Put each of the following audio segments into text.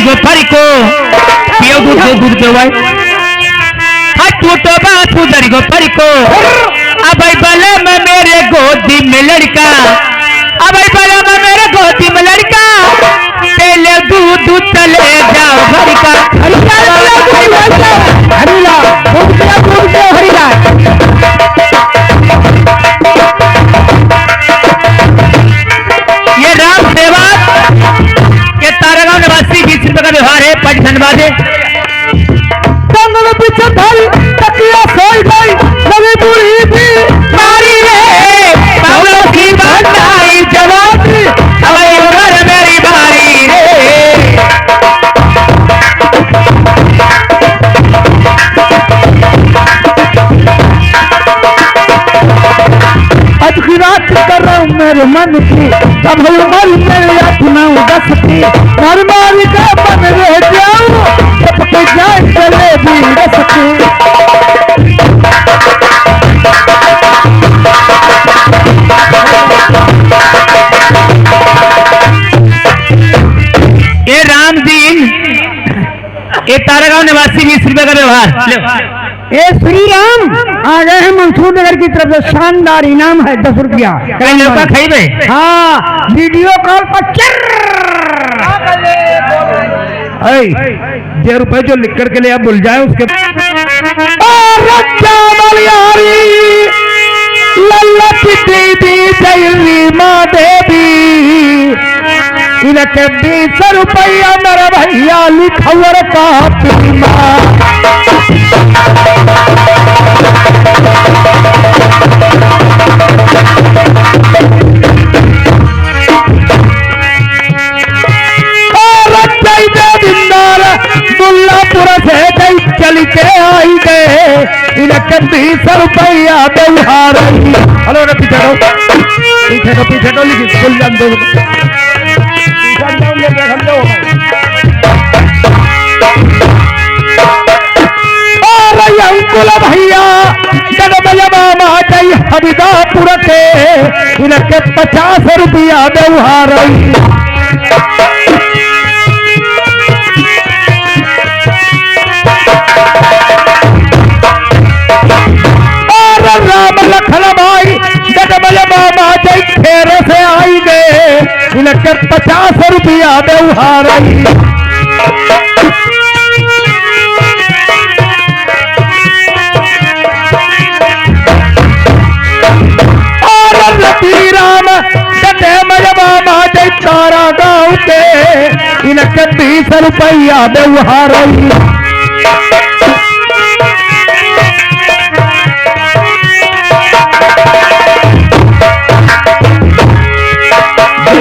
गो फरिको पियो दूध के भाई टूटो बात उधर गो फरिको अब बले में मेरे गोदी में लड़का अब बले में मेरे गोदी में लड़का पहले दूध चले जाओ फरिका ये राम सेवा के तारागांव निवासी 20 रुपए का व्यवहार है। पट धन्यवाद है। जंगल पीछे धरी तकिया सोई गई नवी बूढ़ी थी मारी रे बाबू की बनाई जवानी हवाई घर मेरी बारी रे आज की रात कर रहा हूँ मेरे मन की अब उम्र मेरे 8-9-10 की मर मारी का मन रह जाऊँ टपके जाए चले भी रस की ये राम जी ये तारागांव निवासी 20 रुपए का व्यवहार। ए श्री राम आ गए हैं मंसूर नगर की तरफ से शानदार इनाम है 10 रुपया खाइबे। हाँ वीडियो कॉल पर 1 रुपए जो लिख करके ले आप भूल जाए उसके माँ देवी इनके 20 रुपया मेरा भैया लिखवर का दुल्लापुर से गई चल के आई गए इनके 20 रुपया व्यवहार। हेलो पीछे दो लिखी भूल जान दो अंकुल भैया मामा जय हरिदापुर के इनके 50 रुपया व्यवहार। राम लखन भाई गजबल मामा जय खेर से आई गए इनके 50 रुपया व्यवहार। और रति राम गजबल मामा जय तारा गाँव के इनके 20 रुपया व्यवहार।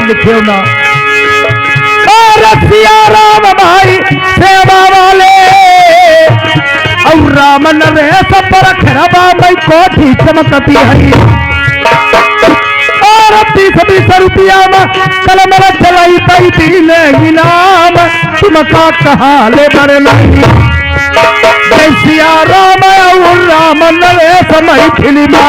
लिखियो ना और सिया राम भाई सेवा वाले और राम नरेश पर खरबा भाई कोठी चमकती है और 20 रुपया में कलम चलाई पाई दिल इनाम तुम का कहा ले बर नहीं सिया राम और राम नरेश मई फिल्मा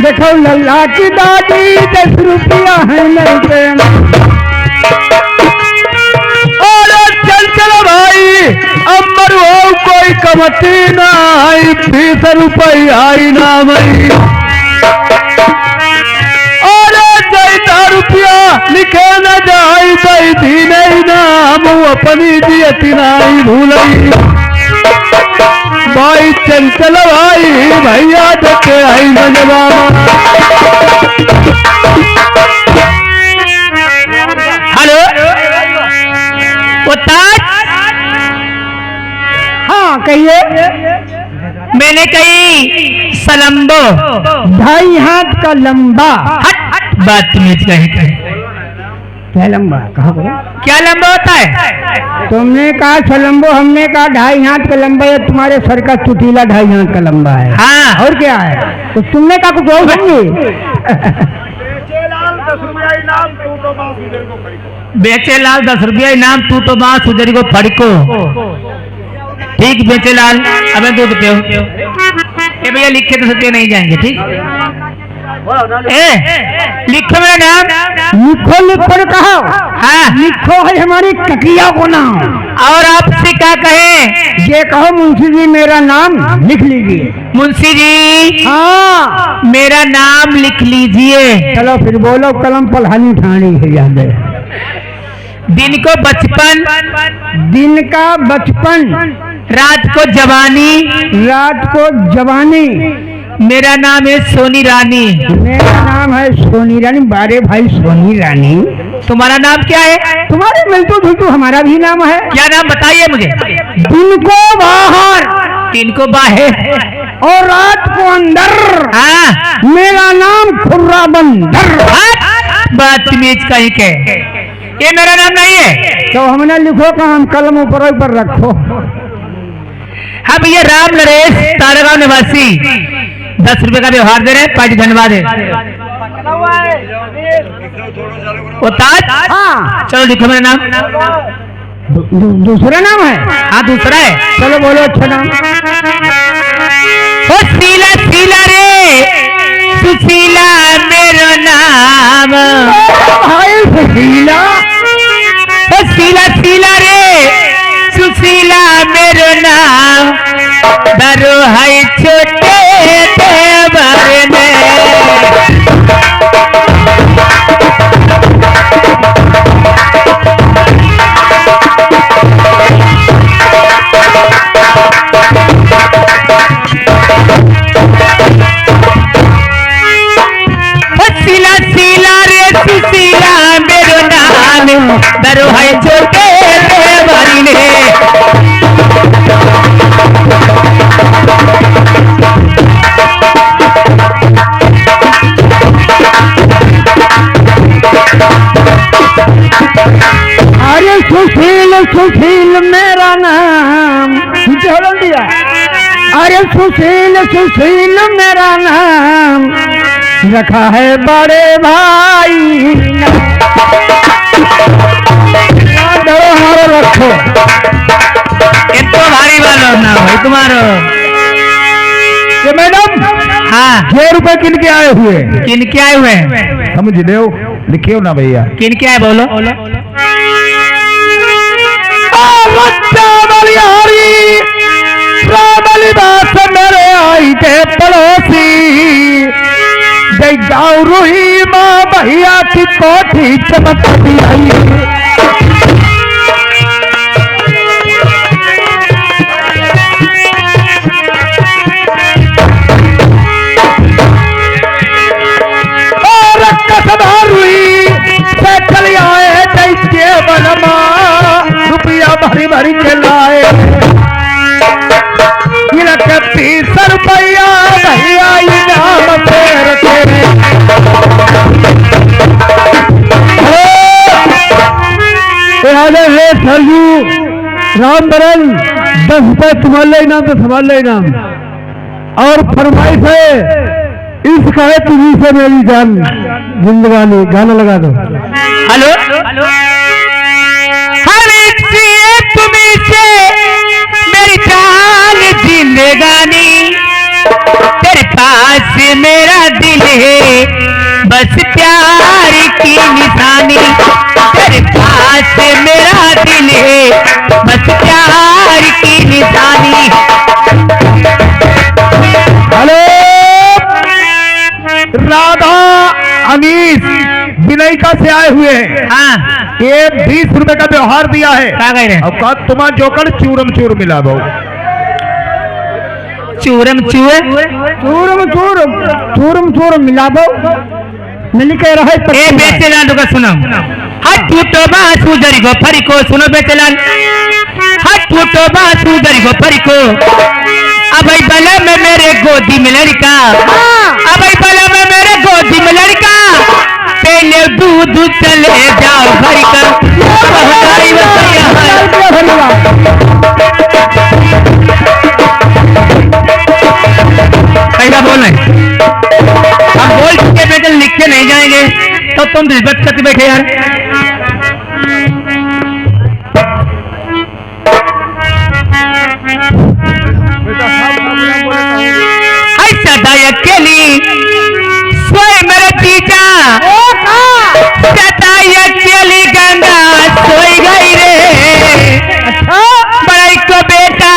देखो लल्ला की दादी 10 रुपया है मेरे और चल भाई अमर हो कोई कमती ना आई 20 रुपया इनाम और 10 रुपया लिखे न जाई भाई दी नहीं नाम अपनी दियती नहीं भूलई भाई चंचल भाई भैया देखे आई नजबामा। हेलो हाँ कहिए। मैंने कही सलम्बो 2.5 हाथ का लंबा बात कही क्या लंबा कहा क्या लंबा होता है? तुमने कहा सलम्बो हमने कहा 2.5 हाथ का लंबा है तुम्हारे सर का चुटीला 2.5 हाथ का लंबा है। हाँ और क्या है तो तुमने कहा कुछ और होंगे बेचे लाल 10 रुपया इनाम तू तो बात सुधरी को फड़को ठीक बेचेलाल, अब दूध पियो। ए भैया लिखे तो सत्य नहीं जाएंगे, ठीक? ए लिखो मेरा नाम। लिखो लिखो कहो। हाँ लिखो है हमारी ककिया को नाम। और आपसे क्या कहे? ये कहो मुंशी जी मेरा नाम लिख लीजिए। मुंशी जी हाँ मेरा नाम लिख लीजिए। चलो फिर बोलो, कलम पलहानी ठानी है याद है। दिन को बचपन, दिन का बचपन, रात को जवानी, रात को जवानी। मेरा नाम है सोनी रानी। मेरा नाम है सोनी रानी। बारे भाई सोनी रानी, तुम्हारा नाम क्या है? तुम्हारे मिलतू जुलतू हमारा भी नाम है। क्या नाम बताइए मुझे। दिन को बाहर, दिन को बाहर और रात को अंदर। हाँ मेरा नाम खुर्रा बंदर। बदतमीज कहीं के, ये मेरा नाम नहीं है। तो हमने लिखो का हम कलम ऊपर रखो। हाँ भैया राम नरेश तारागांव निवासी 10 रुपए का व्यवहार दे रहे हैं, पार्टी धन्यवाद है। वो ताज। हाँ चलो लिखो मेरा नाम। दूसरा नाम है। हाँ दूसरा है। चलो बोलो अच्छा नाम। ओ शीला शीला रे सुशीला मेरा नाम। भाई सुशीला। ओ शीला शीला रे सुशीला मेरा नाम। दरो है छोटे देवर ने। शीला शीला रे सुशीला मेरो नाम। दरो है छोटे देवर ने। अरे सुशील सुशील मेरा नाम जोड़ दिया। अरे सुशील सुशील मेरा नाम रखा है बड़े भाई। हमारा रखो। ये तो भारी वाला ना भाई तुम्हारो। ये मैडम हाँ 6 रुपए किन के आए हुए? किन के आए हुए हैं? समझ दो, लिखियो ना भैया। किन के आए बोलो। बात मेरे आई के पड़ोसी जय गाँव रूही माँ भैया की कोठी चमकती आई। और कसबा रूही से चली आए जैसे बनमा रुपया भरी भरी के लाए। 30 रुपया भैया इनाम फेर के। हे सरजू राम बरन 10 रुपए तुम्हारे इनाम तो संभाल इनाम। और फरमाइश है इसका है तुम्ही से मेरी जान जिंदगानी। गाना लगा दो। हेलो तुम्ही से मेरी जान जिंदगानी। तेरे पास मेरा दिल है बस प्यार की निशानी। तेरे पास मेरा दिल है बस प्यार की निशानी। हेलो राधा अनीस विनयिका से आए हुए हैं। हाँ ये 20 रुपए का व्यवहार दिया है। क्या कह रहे हैं? अब का तुम्हारा जोकर चूरम चूर मिला भाऊ। चूरम चूर चूरम चूरम चूरम चूरम मिला दो। मिल के रहे ए बेचेलाल का सुनो। हट टूटो बासु दरी गो फरी को। सुनो बेचेलाल। हट टूटो बासु दरी गो फरी को। अब बला में मेरे गोदी में लड़का। अब बला में मेरे गोदी में लड़का। पहले दूध चले जाओ घर का। कैसा बोल रहे? अब बोल चुके बेटे लिख के नहीं जाएंगे तो तुम रिस्पेक्ट करके बैठे यार। सदा अकेली सोए मेरे जीजा, सदा अकेली गंगा सोई गई रे। बड़ाई को बेटा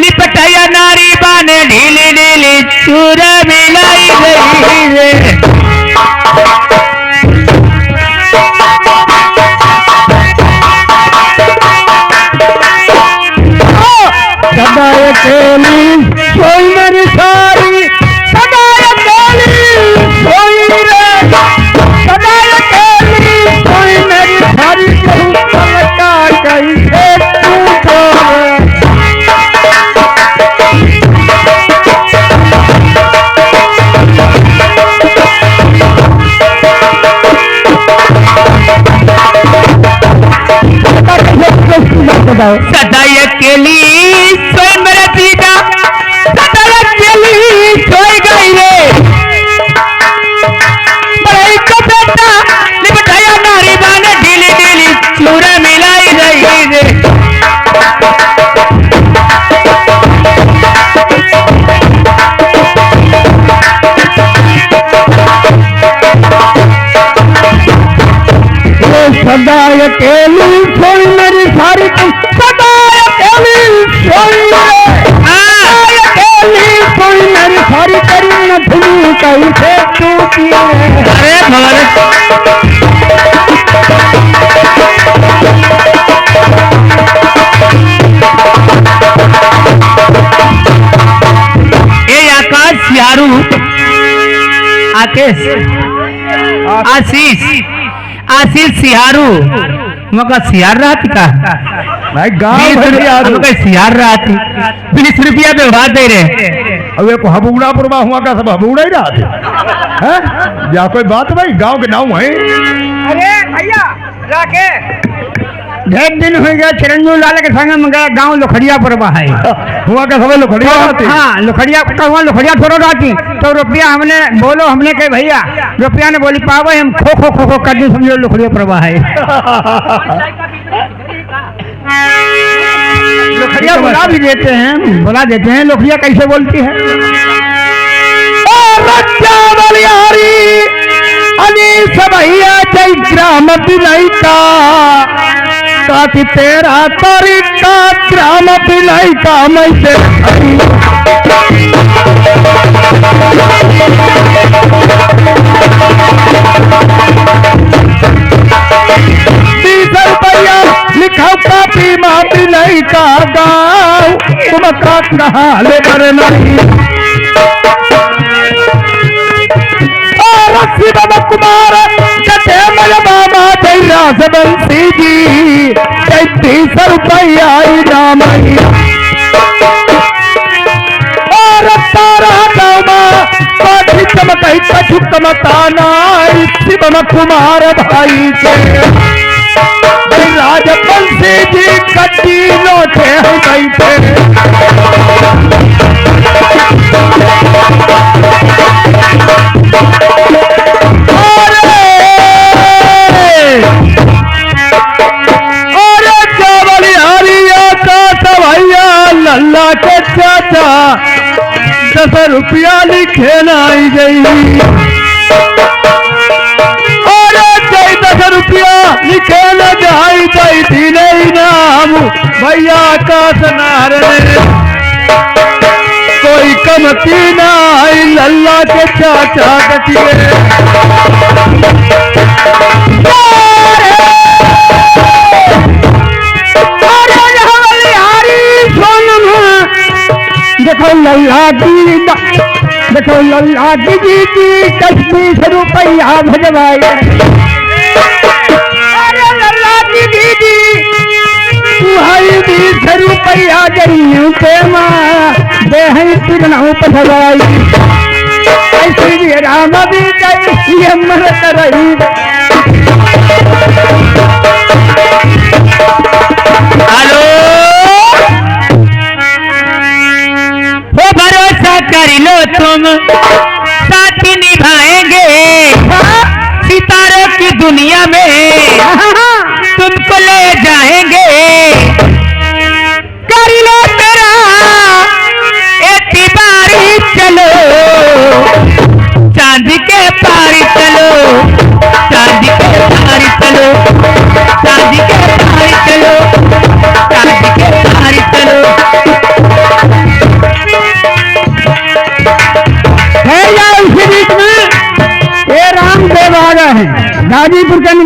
लिपटाया नारी बाने ढीली ढीली चूरा मिलाई गई रे। सदा अकेली सोई मेरी सारी, सदा अकेली सोई रे, सदा अकेली सोई मेरी सारी, कहूँ पलटा कैसे टूटो सदा अकेली सोई मेरा जीजा, सदा अकेली सोई गई रे। बड़ाई को बेटा लिपटाया नारी बाने ढीली ढीली चूरा मिलाई गई रे। सदा अकेली सोई मेरी सारी, सदा अकेली सोई रे, अकेली सोई मेरी सारी, करी न धुनी कैसे टूटी रे। अरे ये आकाश सियारू आशीष सिहारू मका सियार रहा थी का भाई गाँव सियार रहा थी 20 रुपया में उड़ा दे रहे। अब ये को हबूड़ा पुरमा हुआ का सब हबूड़ा ही रहा थे हैं? या कोई बात भाई गांव के नाम है। अरे भैया राके ढेर दिन हो गया चिरंजीव लाल के संग में गया गाँव लोखड़िया पुरमा है हुआ का सब लोखड़िया रहती। हाँ लोखड़िया कहूँ लोखड़िया थोड़ा रहती तो रुपया हमने बोलो हमने कहे भैया रुपया ने बोली पावे हम खो खो खो खो कर दी समझो लोखड़िया पुरमा है। लोखड़िया बुला भी देते हैं बुला देते हैं लोखड़िया कैसे बोलती है। भैया जय ग्राम बिलाई का काति तेरा तरीका ग्राम बिलाई का मैं से 20 रुपया लिखा कापी मापी नहीं का गाँव तुम का कहा ले बर नहीं शिव कुमार कटे मल बाबा जय राजवंशी जी 30 रुपया इनाम और तारा दामा पाठी चमकई कछु कमताना शिव कुमार भाई के राजवंशी जी कटी लोटे हम बैठे अल्लाह के चाचा 10 रुपया लिखे लाई गई और 10 रुपया लिखे न जाई गई थी नहीं नाम भैया का सनार ने कोई कमती ना आई अल्लाह के चाचा कटिए देखो लल्ला दीदा देखो लल्ला दीदी 10-20 रुपया भजवाए अरे लल्ला दीदी तुम्हारी 20 रुपया जरियों पे माँ दे हैं तिगनाओं पर भजवाई ऐसी भी राम भी गई ये मरत रही कर लो तुम साथ निभाएंगे सितारों की दुनिया में तुमको ले जाएंगे कर लो तेरा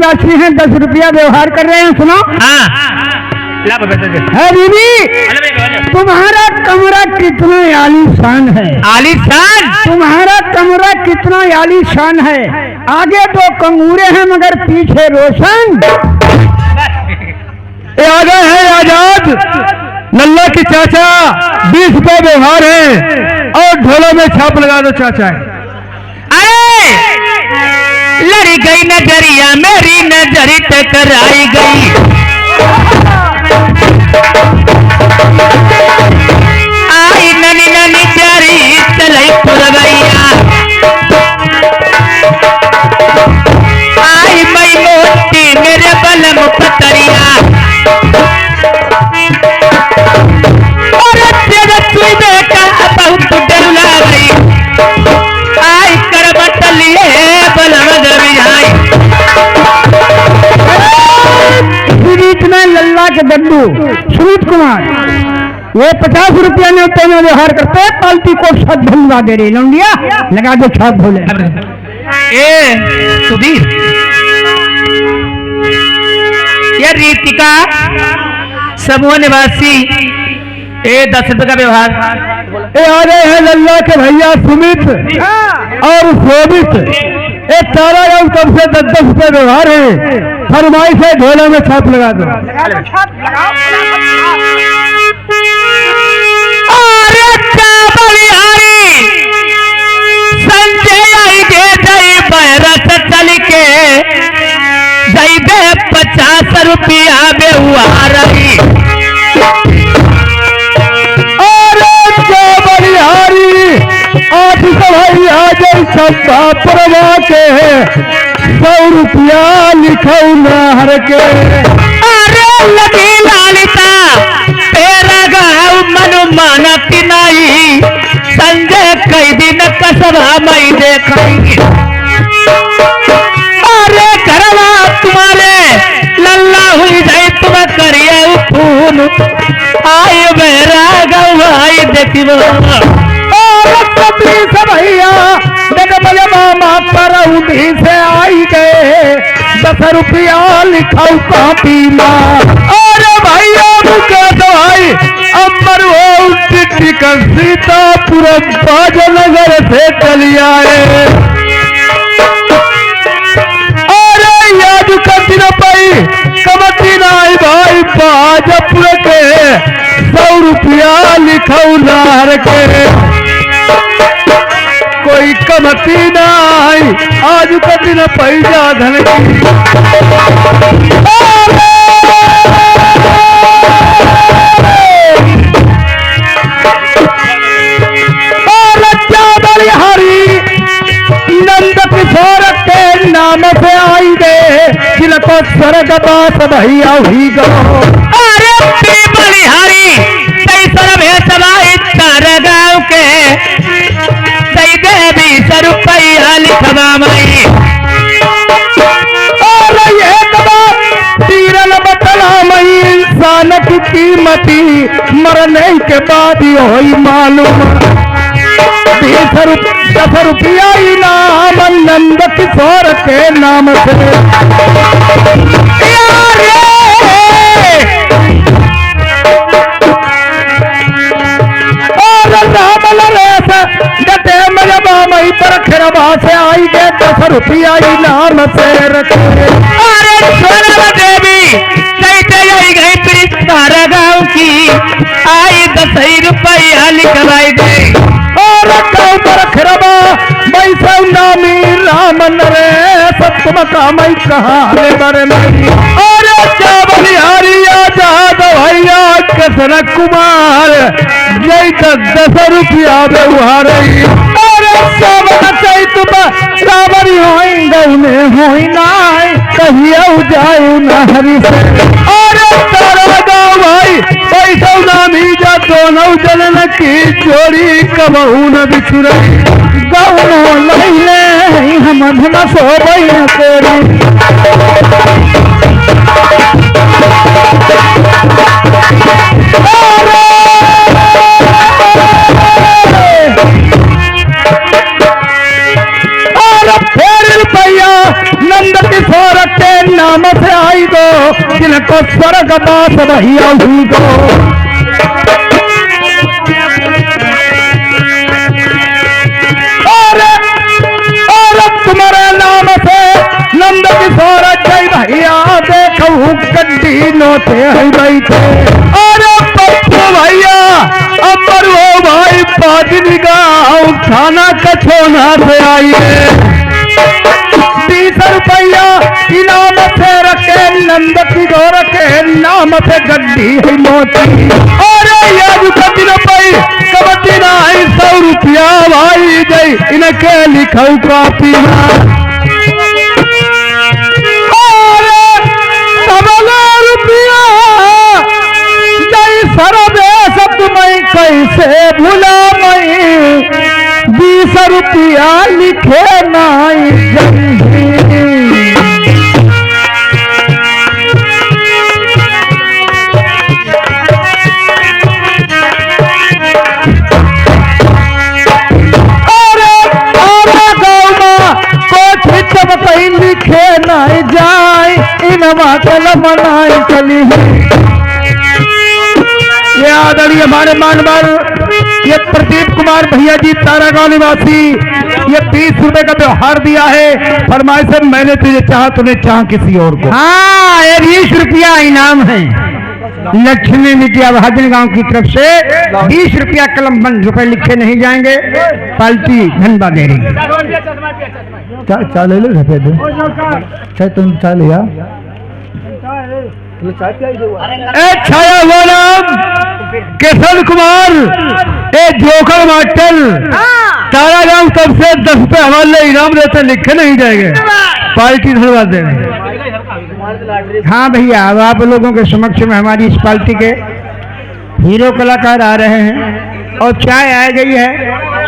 दासी हैं, 10 रुपया व्यवहार कर रहे हैं, सुनो। हाँ ला बाबा दे दे। है बीबी, अरे भाई बोलो। तुम्हारा कमरा कितना आलीशान है, आलीशान। तुम्हारा कमरा कितना आलीशान है। आगे 2 कंगूरे हैं मगर पीछे रोशन। ये आ गए हैं आजाद लल्ला की चाचा, 20 रुपए व्यवहार है और ढोलों में छाप लगा दो चाचा। अरे लड़ी गई नजरिया मेरी नजरी टकराई गई, आई ननी ननी प्यारी चलई पुरवैया, आई मई मोटी मेरे बलम पतरिया, और तेरे चुईबे का बहुत डरुला गई, आई करबट लिए बलम दबियाई। बीच में लल्ला के दद्दू सुनीत कुमार, ये 50 रुपया ने उत्तर में व्यवहार करते हैं, पालती को सब धनवा दे रही। लौंडिया लगा दो छाप भोले। ए सुधीर, ये रीतिका समूह निवासी, ए 10 रुपए का व्यवहार। ये आ रहे हैं लल्ला के भैया सुमित और शोभित, एक तारा गाँव तब से 10-10 रुपए व्यवहार है, फरमाइश है ढोलों में छाप लगा दो। अरे क्या बलिहारी संजय आई गे जई बैरस चल के जई बे 50 रुपया व्यवहार रही। आज भैया जैसा परवा के 100 रुपया लिखौ नहर के। अरे लगी लालिता तेरा गाँव मनु मानती नहीं, संजय कई दिन कसबा मई देखेंगे। अरे घरवा तुम्हारे लल्ला हुई जाए तुम करिए फूल, आई मेरा गाँव आई देखिबो। भैया मामा पर से आई गए 10 रुपया लिखाऊ कापी माँ। अरे भैया मुझे दवाई अमर वो टिकट सीतापुरम बाजनगर से चली आए। अरे याद करती न पाई कमती नाई भाई बाजपुर के 100 रुपया लिखाऊ नार के। कोई कमती नाई आज का दिन पैसा धन की। हरी नंद किशोर के नाम से आई गए तिलको स्वर्ग बास भैया हुई गो। अरे बलिहारी कैसर भेसवाई तारा गाँव के सही देवी 100 रुपया लिखवा मई। और ये तीरन बतला मई इंसान की कीमती मरने के बाद ही होई मालूम। 10 रुपया इनाम नंद किशोर के नाम से। मई पर खरबा से आई गए 10 रुपया इनाम से रखे। अरे सोनम देवी कैसे आई गई प्रीत तारा गाँव की, आई 10 रुपया लिखवाई गई। और गाँव पर खरबा मई से नामी राम नरे सप्तम का मई कहानी बरे मेरी। और बलिहारी आजाद भैया कृष्ण कुमार जय 10 रुपया व्यवहार। रावरी होई गई में होई नाई कहिया जाऊ नहरी से। और तारा गाँव भाई पैसा नामी जा दोनों जन की चोरी कबहू न बिछुरई। गाँव लैले हम धन सो तेरी। स्वर्गवास भैया हुई को। और तुम्हारे नाम से नंद किशोर जय भैया देखो गड्डी नोते है बैठे। अरे पप्पू भैया अमर हो भाई पादरी गाँव थाना कछोना से आइए। 20 रुपया इनाम से रखे नंद किशोर के नाम से गड्डी है मोती। अरे ये दिन भाई कबड्डी ना 100 रुपया भाई जय इनके लिखो कॉपी में। रुपया जय सरदे सब मैं कैसे भूला मैं 20 रुपया लिखे नाई लिखे नहीं जाए इनवा कल मनाई चली। ये आदरणीय हमारे मानवर ये प्रदीप कुमार भैया जी तारागांव निवासी ये 20 रुपए का त्योहार दिया है। फरमाइश है मैंने तुझे चाहा तूने चाह किसी और को। हाँ ये 20 रुपया इनाम है लक्ष्मी विद्या बहादुर गांव की तरफ से। 20 रुपया कलम बंद रुपए लिखे नहीं जाएंगे। पाल्टी धनबाद दे रही चाय ले लो चाय तुम चाय लिया छाया वाला किशन कुमार ए जोकर मास्टर तारागांव तब से 10 रुपए हमारे इनाम देते लिखे नहीं जाएंगे। पार्टी धन्यवाद देंगे। हाँ भैया अब आप लोगों के समक्ष में हमारी इस पार्टी के हीरो कलाकार आ रहे हैं और चाय आ गई है।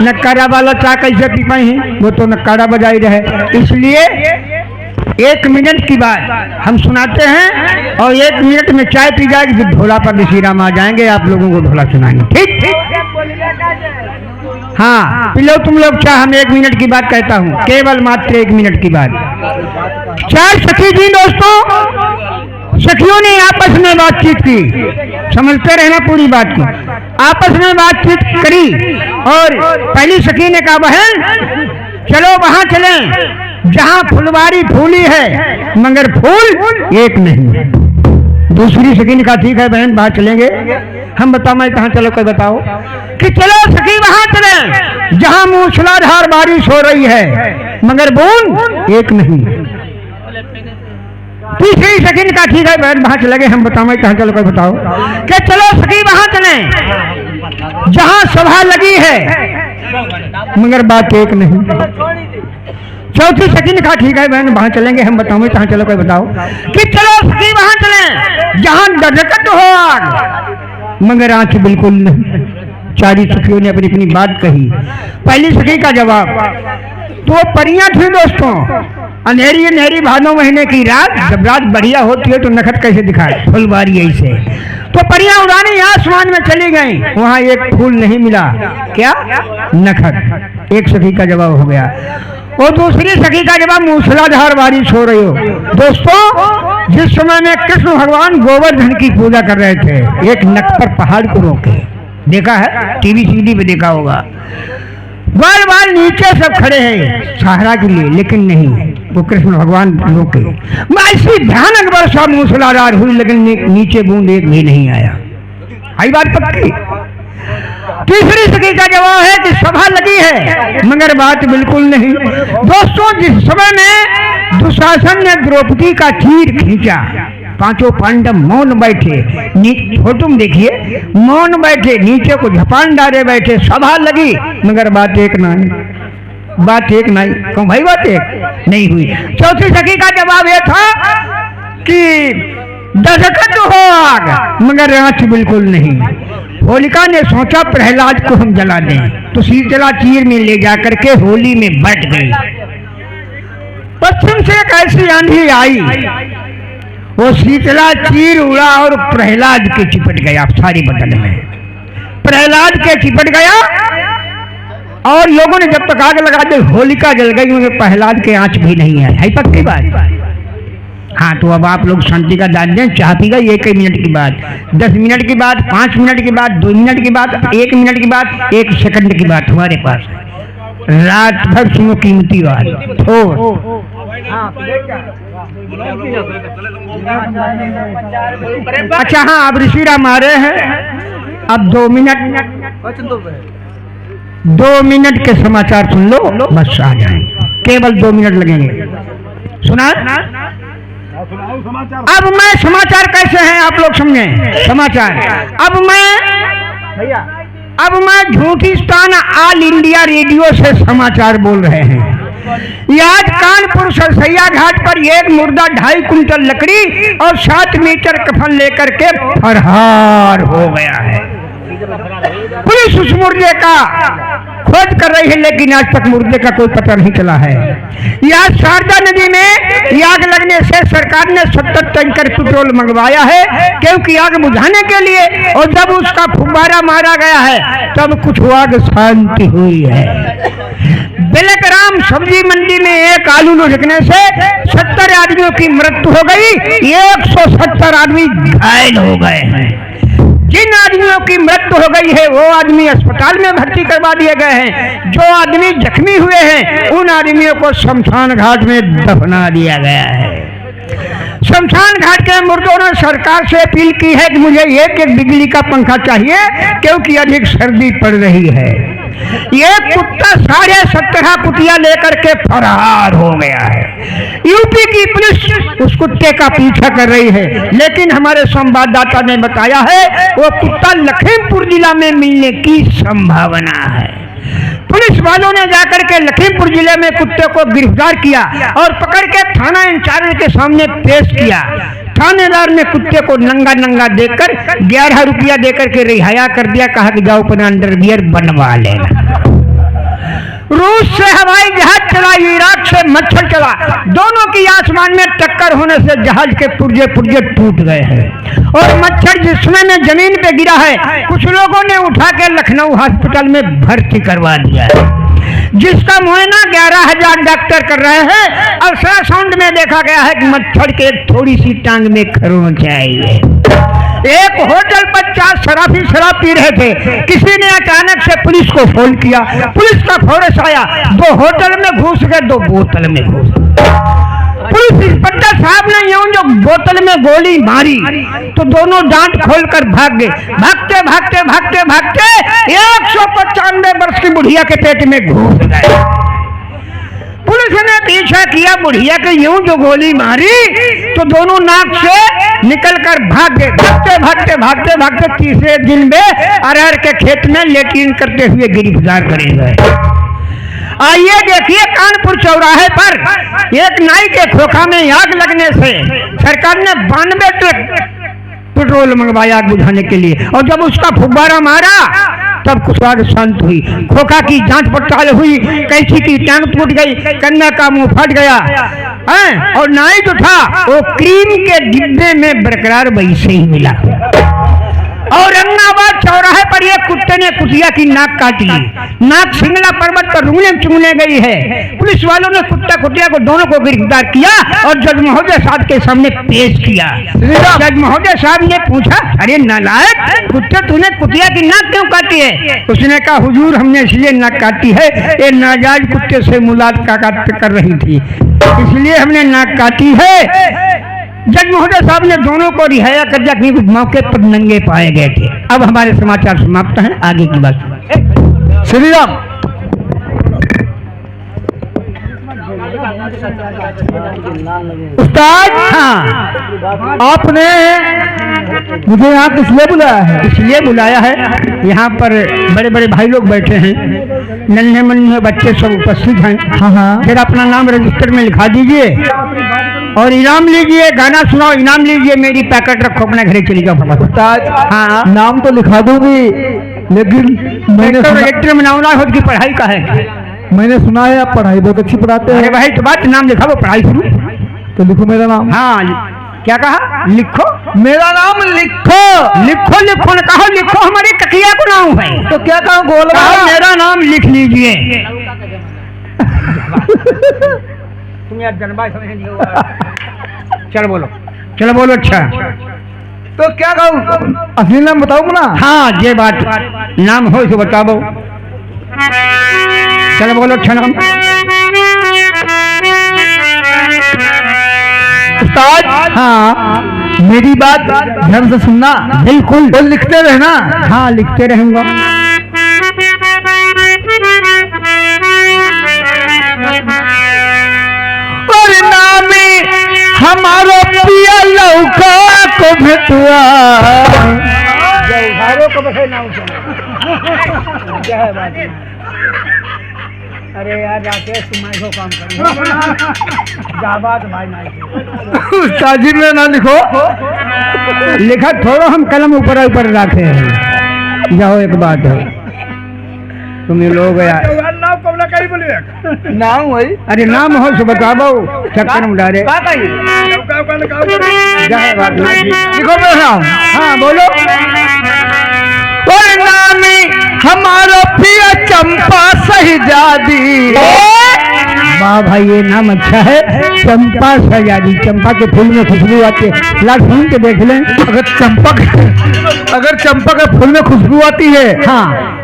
नक्कारा वाला चाय कैसे पी पाई है वो तो नक्कारा बजाई रहे, इसलिए 1 मिनट की बात हम सुनाते हैं और 1 मिनट में चाय पी जाएगी फिर ढोला पर ऋषिराम आ जाएंगे आप लोगों को ढोला सुनाएंगे। ठीक हाँ पी लो तुम लोग चाय। हम 1 मिनट की बात कहता हूँ केवल मात्र 1 मिनट की बात। 4 सखी जी दोस्तों सखियों ने आपस में बातचीत की, समझते रहना पूरी बात को। आपस में बातचीत करी और पहली सखी ने कहा बहन चलो वहां चलें जहां फुलवारी फूली है मगर फूल एक नहीं। दूसरी सखी ने कहा ठीक है बहन वहां चलेंगे। हम बताओ मैं कहाँ चलो कोई बताओ कि चलो सखी वहां चलें जहां मूसलाधार बारिश हो रही है मगर बूंद एक नहीं। तीसरी सखी ने कहा ठीक है बहन वहां चले गए। हम बताओ मैं कहाँ चलो कोई बताओ कि चलो सखी वहां चलें जहां सभा लगी है मगर बात एक नहीं। चौथी सखी ने कहा ठीक है बहन वहां चलेंगे। हम बताओ मैं कहाँ चलो कोई बताओ कि चलो सखी वहां चलें जहां दरकत हो आग मगर आंच बिल्कुल नहीं। 4 सखियों ने अपनी अपनी बात कही। पहली सखी का जवाब तो परियां थी दोस्तों। अंधेरी अंधेरी भादों महीने की रात जब रात बढ़िया होती है तो नखत कैसे दिखाए फुलवारी ऐसे। तो परियां उड़ाने आसमान में चली गई वहां एक फूल नहीं मिला। क्या नखत। एक सखी का जवाब हो गया। और दूसरी सखी का जवाब मूसलाधार बारिश हो रही हो। दोस्तों जिस समय में कृष्ण भगवान गोवर्धन की पूजा कर रहे थे एक नख पर पहाड़ को रोके, देखा है टीवी सीडी पे देखा होगा। बार बार नीचे सब खड़े हैं सहारा के लिए लेकिन नहीं वो कृष्ण भगवान रोके। ऐसी भयानक वर्षा मूसलाधार हुई लेकिन नीचे बूंद एक भी नहीं आया। आई बात पक्की। तीसरी सखी का जवाब है कि सभा लगी है मगर बात बिल्कुल नहीं। दोस्तों जिस समय में दुशासन ने द्रौपदी का चीर खींचा 5 पांडव मौन बैठे। फोटो में देखिए मौन बैठे नीचे को झपान डाले बैठे। सभा लगी मगर बात एक नहीं। बात एक नहीं क्यों भाई बात एक नहीं हुई। चौथी सखी का जवाब यह था कि दशकत हो आग मगर आंच बिल्कुल नहीं। होलिका ने सोचा प्रहलाद को हम जला दें तो शीतला चीर में ले जाकर के होली में बैठ गई। पश्चिम से एक ऐसी आंधी आई वो शीतला चीर उड़ा और प्रहलाद के चिपट गया सारी बदन में। प्रहलाद के चिपट गया और लोगों ने जब तक आग लगा दी होलिका जल गई मगर प्रहलाद के आंच भी नहीं आई। है पक्की बात। हाँ, तो अब आप लोग शांति का दान दें। चाह पीगा 1 मिनट की बात, 10 मिनट की बात, 5 मिनट की बात, 2 मिनट की बात, 1 मिनट की बात, 1 सेकंड की बात हमारे पास है। रात भर सुनो कीमती बात हो। अच्छा हाँ, अब ऋषि राम आ रहे हैं। अब 2 मिनट के समाचार सुन लो, बस आ जाए। केवल 2 मिनट लगेंगे। सुना? अब मैं समाचार कैसे हैं आप लोग समझें। समाचार अब मैं झूठिस्तान ऑल इंडिया रेडियो से समाचार बोल रहे हैं। आज कानपुर सरसैया घाट पर एक मुर्दा 2.5 कुंटल लकड़ी और 7 मीटर कफन लेकर के फरार हो गया है। पुलिस उस मुर्दे का खोज कर रही है, लेकिन आज तक मुर्दे का कोई पता नहीं चला है। यहाँ शारदा नदी में आग लगने से सरकार ने 70 टैंकर पेट्रोल मंगवाया है, क्योंकि आग बुझाने के लिए। और जब उसका फुब्बारा मारा गया है तब कुछ आग शांति हुई है। बेलकराम सब्जी मंडी में एक आलू लुढ़कने से 70 आदमियों की मृत्यु हो गई, 170 आदमी घायल हो गए हैं। जिन आदमियों की मृत्यु हो गई है वो आदमी अस्पताल में भर्ती करवा दिए गए हैं। जो आदमी जख्मी हुए हैं उन आदमियों को शमशान घाट में दफना दिया गया है। शमशान घाट के मुर्दों ने सरकार से अपील की है कि मुझे एक बिजली का पंखा चाहिए, क्योंकि अधिक सर्दी पड़ रही है। ये कुत्ता 17.5 कुतिया लेकर के फरार हो गया है। यूपी की पुलिस उस कुत्ते का पीछा कर रही है, लेकिन हमारे संवाददाता ने बताया है वो कुत्ता लखीमपुर जिला में मिलने की संभावना है। पुलिस वालों ने जाकर के लखीमपुर जिले में कुत्ते को गिरफ्तार किया और पकड़ के थाना इंचार्ज के सामने पेश किया। थानेदार ने कुत्ते को नंगा देखकर 11 रुपया देकर के रिहाया कर दिया। कहा कि जाओ अपना अंडरवियर बनवा लेना। रूस से हवाई जहाज चला, इराक से मच्छर चला। दोनों की आसमान में टक्कर होने से जहाज के पुर्जे टूट गए हैं और मच्छर जिसमें में जमीन पे गिरा है। कुछ लोगों ने उठा के लखनऊ हॉस्पिटल में भर्ती करवा दिया है, जिसका मुआयना 11,000 डॉक्टर कर रहे हैं। अल्ट्रासाउंड में देखा गया है कि मच्छर के थोड़ी सी टांग में खरोंच आई है। एक होटल पर 4 शराबी शराब पी रहे थे। किसी ने अचानक से पुलिस को फोन किया। पुलिस का फोर्स आया, 2 होटल में घुस गए, 2 बोतल में घुस गए। पुलिस इंस्पेक्टर साहब ने यूं जो बोतल में गोली मारी तो दोनों दांत खोलकर भाग गए। भागते 195 वर्ष की बुढ़िया के पेट में घुस गए। पुलिस ने पीछा किया, बुढ़िया के यूं जो गोली मारी तो दोनों नाक से निकलकर भाग गए। भागते तीसरे दिन में अरहर के खेत में लेटिन करते हुए गिरफ्तार करे गए। आइए देखिए, कानपुर चौराहे पर एक नाई के खोखा में आग लगने से सरकार ने 92 ट्रक पेट्रोल मंगवाया आग बुझाने के लिए। और जब उसका फुब्बारा मारा तब कुछ आग शांत हुई। खोखा की जांच पड़ताल हुई, कैंची की टांग टूट गई, कन्या का मुंह फट गया है, और नाई जो था वो क्रीम के डिब्बे में बरकरार वैसे ही मिला। औरंगाबाद चौराहे पर एक कुत्ते ने कुतिया की नाक काटी। नाक सिंगला पर्वत पर रूंगने चुंगने गई है। पुलिस वालों ने कुत्ता कुतिया को दोनों को गिरफ्तार किया और जज महोदय साहब के सामने पेश किया। जज महोदय साहब ने पूछा, अरे नालायक कुत्ते, तूने कुतिया की नाक क्यों काटी है? उसने कहा, हुजूर हमने इसलिए नाक काटी है, ये नाजायज कुत्ते से मुलाकात कर रही थी, इसलिए हमने नाक काटी है। जज महोदय साहब ने दोनों को रिहाया कर दिया, क्योंकि मौके पर नंगे पाए गए थे। अब हमारे समाचार समाप्त हैं, आगे की बात। श्री राम। उस्ताद, हाँ, आपने मुझे यहाँ किस लिए बुलाया है? इसलिए बुलाया है, यहाँ पर बड़े बड़े भाई लोग बैठे हैं, नन्हे मुन्ने बच्चे सब उपस्थित हैं। हाँ। फिर अपना नाम रजिस्टर में लिखा दीजिए और इनाम लीजिए, गाना सुनाओ, इनाम लीजिए, मेरी पैकेट रखो, अपने घरे चली जाओ। उस्ताद, हाँ, नाम तो लिखा दूंगी, लेकिन रजिस्टर में नाम हो की पढ़ाई का है। मैंने सुना है आप पढ़ाई बहुत अच्छी पढ़ाते हैं। अरे भाई तो बात, नाम लिखा, वो पढ़ाई शुरू। तो लिखो मेरा नाम। हाँ, क्या कहा? लिखो मेरा नाम लिखो। लिखो न कहो, लिखो हमारी तकिया को नाम है। तो क्या कहूँ? गोल मेरा नाम लिख लीजिए। तुम यार जनबाई समझ नहीं होगा। चलो बोलो, चलो बोलो। अच्छा तो क्या कहूँ, असली नाम बताऊँ ना? हाँ ये बात, नाम हो तो बताओ। चलो बोलो अच्छा नाम। उस्ताद, हाँ मेरी बात ध्यान से सुनना। बिल्कुल। और लिखते रहना। हाँ लिखते रहूंगा। और नामे हमारो पिया लौका को भेटुआ। अरे यार राकेश तुम्हारे को काम करो। जाबाद भाई नहीं उस्ताद जी में ना लिखो। लिखा थोड़ा, हम कलम ऊपर ऊपर रखे हैं। जाओ एक बात है, तुम ये लोग यार नाम कबला कहीं बोलिए। नाम वही। अरे नाम हो तो बताओ, चक्कर में डाले। लिखो मेरा नाम। हाँ बोलो। और नामी हमारो पिया चंपा शहजादी। वाह भाई ये नाम अच्छा है, चंपा शहजादी। चंपा के फूल में खुशबू आती है, ला सुन के देख लें। अगर चंपा के फूल में खुशबू आती है। हाँ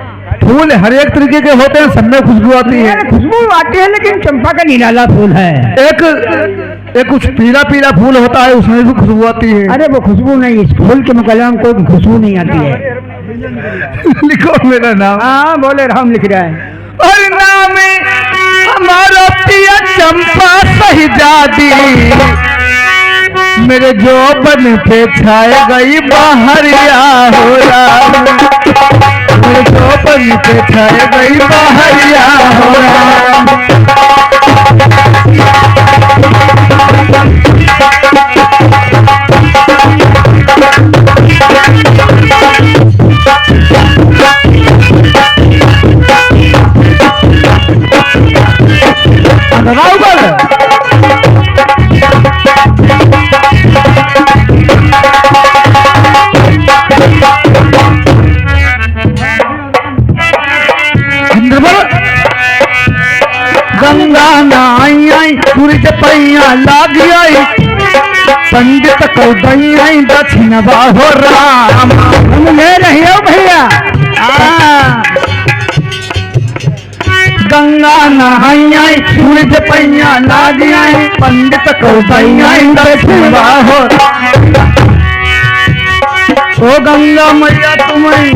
फूल हर एक तरीके के होते हैं, सब में खुशबू आती है। खुशबू आती है, लेकिन चंपा का निराला फूल है। एक कुछ पीला पीला फूल होता है, उसमें भी खुशबू आती है। अरे वो खुशबू नहीं, इस फूल के मुकाबले में कोई खुशबू नहीं आती है। लिखो मेरा नाम। हाँ बोले, राम लिख रहा है। और नाम हमारा पिया चंपा शहजादी। मेरे जोबन पे छाए गई बहरिया हो राम। मेरे जोबन पे छाए गई बहरिया हो राम। गंगा नाई आई सूरज पैया लाग आई। पंडित को दई आई दक्षिण बाहो राम। हम ले रही हो भैया। गंगा नहाई आई सूरज पैया लाग आई। पंडित को दई आई दक्षिण बाहो। ओ गंगा मैया तुम्हें,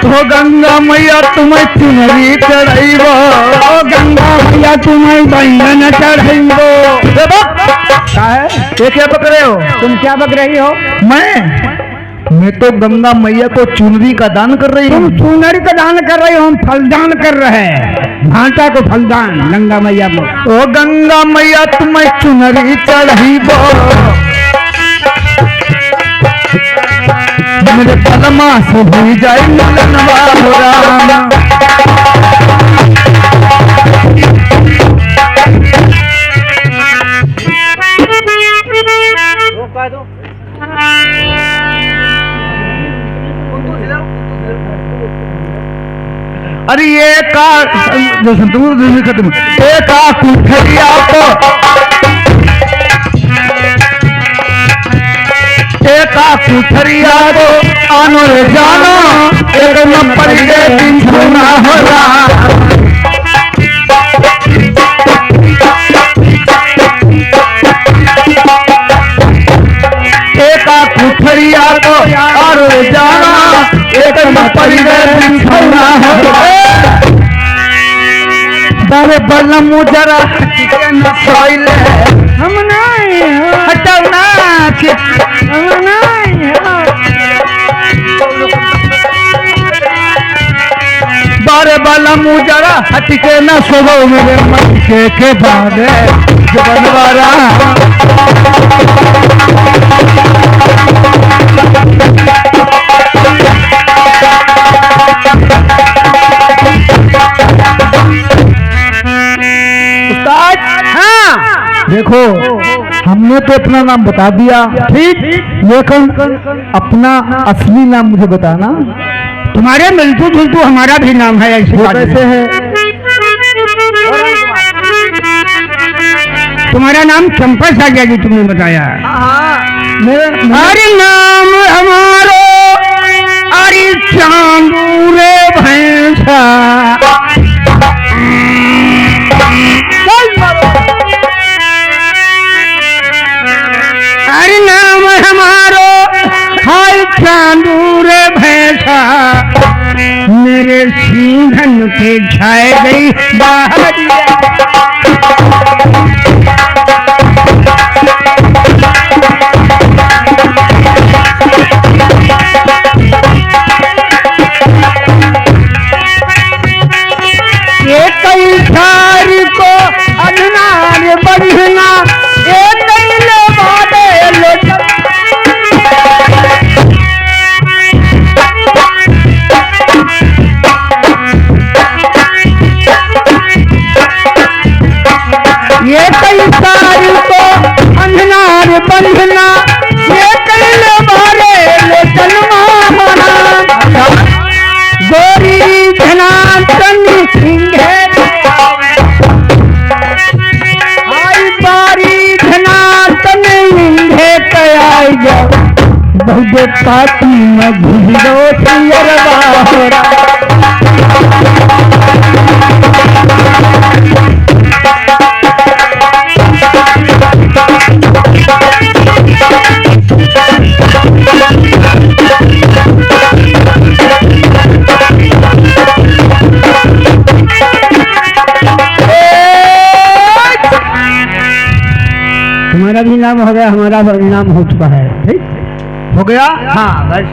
ओ गंगा मैया तुम्हें चुनरी चढ़ाइबो। ओ गंगा भैया तुम्हें बैंगन चढ़ाइबो। ये क्या बक रहे हो? तुम क्या बक रही हो? मैं तो गंगा मैया को चुनरी का दान कर रही हूँ। तुम चुनरी का दान कर रही हो, हम फलदान कर रहे हैं। भांटा को फलदान गंगा मैया को। ओ गंगा मैया तुम्हें चुनरी चढ़ाइबो। मेरे पलमा से भी जाए मिलनवा हो राम। अरे ये का खत्म एक कुठरिया को एका कुठरिया को आनो रे जानो। एक न पड़ गए दिन सुना हो रहा। एका कुठरिया को आनो रे जानो। एक न पड़ गए दिन सुना हो रहा। दावे बलम जरा के न सोइले। हम नहीं हटाओ ना के हम नहीं। बारे बाला मुजरा हटके न सोगो। मेरे मन के बारे बनवारा। देखो हमने तो अपना नाम बता दिया, ठीक, लेकिन अपना असली नाम मुझे बताना। तुम्हारे मिलतू जुलतू हमारा भी नाम है। ऐसे वो कैसे है? तुम्हारा नाम चंपा सागर जी तुमने बताया। अरे नाम हमारो अरे चांदू रे भैंसा। अरे नाम हमारो हाय चांदू रे भैंसा। मेरे सींघन पे छाए गई बाहर। को अधनार बढ़ना एक ये कई सारी को अंधनार बंधना ये कैले मारे लोचन मामा गोरी धनातनी सिंहे आई बारी धनातनी सिंहे कयाई जाओ बहुत पाती में घुसो सियरवा तुम्हारा भी नाम हो गया, हमारा भी नाम हो चुका है। ठीक हो गया। हाँ बस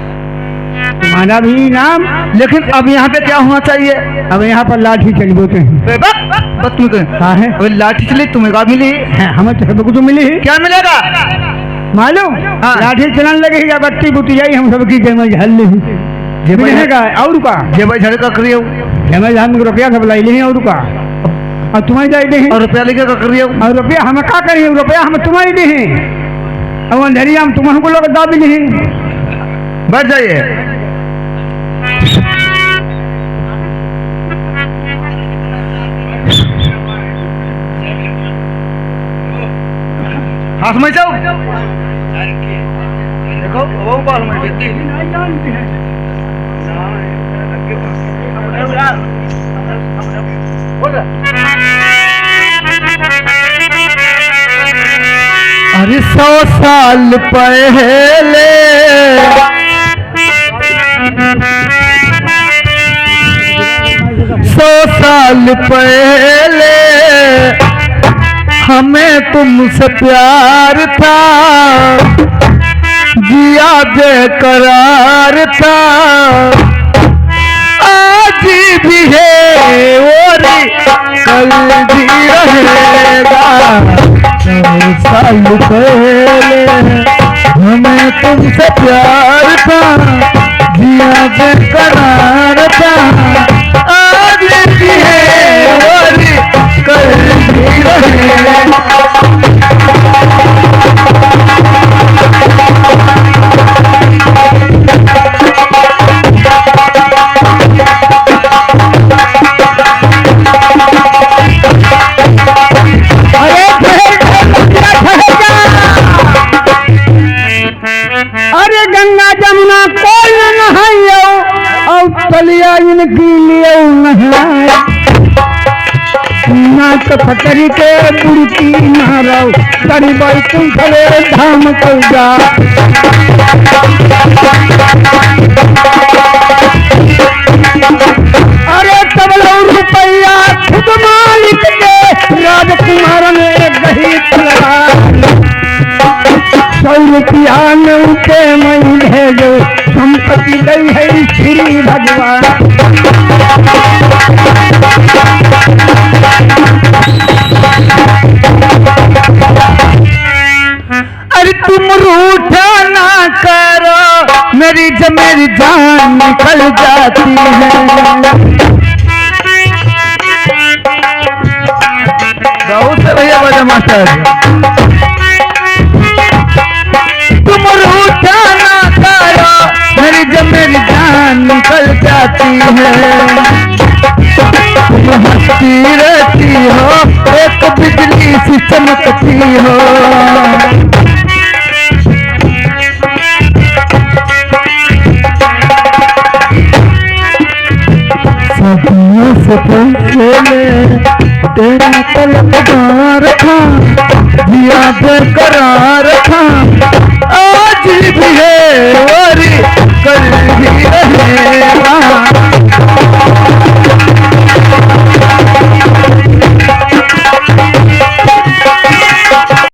तुम्हारा भी नाम। लेकिन अब यहाँ पे क्या होना चाहिए? अब यहाँ पर लाठी चली बोते हैं। हाँ है अभी लाठी चली तुम्हें का मिली हमें सबको तो मिली। क्या मिलेगा मालूम? हाँ। लाठी चलन लगेगी या बत्ती बुती जाई हम सबकी जमा झल मिलेगा और का जे भाई झड़का करियो जमा हम रुपया सब लाई ले और का और तुम्हारी जाई दे और रुपया लेके का करियो और रुपया हम का करिए रुपया हम तुम्हारी दे अब अंधेरी हम तुम हमको लोग दाबी नहीं बैठ जाइए। हाथ में जाओ देखो वो बाल में बेटी अरे 100 साल पहले 100 साल पहले हमें तुमसे प्यार था जिया बेकरार था आज भी है और कल भी रहेगा। 100 साल पहले हमें तुमसे प्यार था जिया बेकरार था आज भी है और कल भी रहेगा। अरे गंगा जमुना कोई न नहायो और तलिया इनकी लिए नहाए ना तो फटरी के बुड़की ना रहो तरी बाई तुम खड़े धाम को जा। अरे तब लो रुपया खुद मालिक के राजकुमार ने गही लगा 100 रुपया में उठे मई भेजो संपत्ति गई है श्री भगवान। अरे तुम रूठा ना करो मेरी जान निकल जाती है। बहुत से भैया बड़े मास्टर तुम रूठा ना करो मेरी जान निकल जाती है। तुम हंसती रहती हो एक बिजली सी चमकती हो। सदियों से पहले तेरा तलबगार था, जिया बेकरार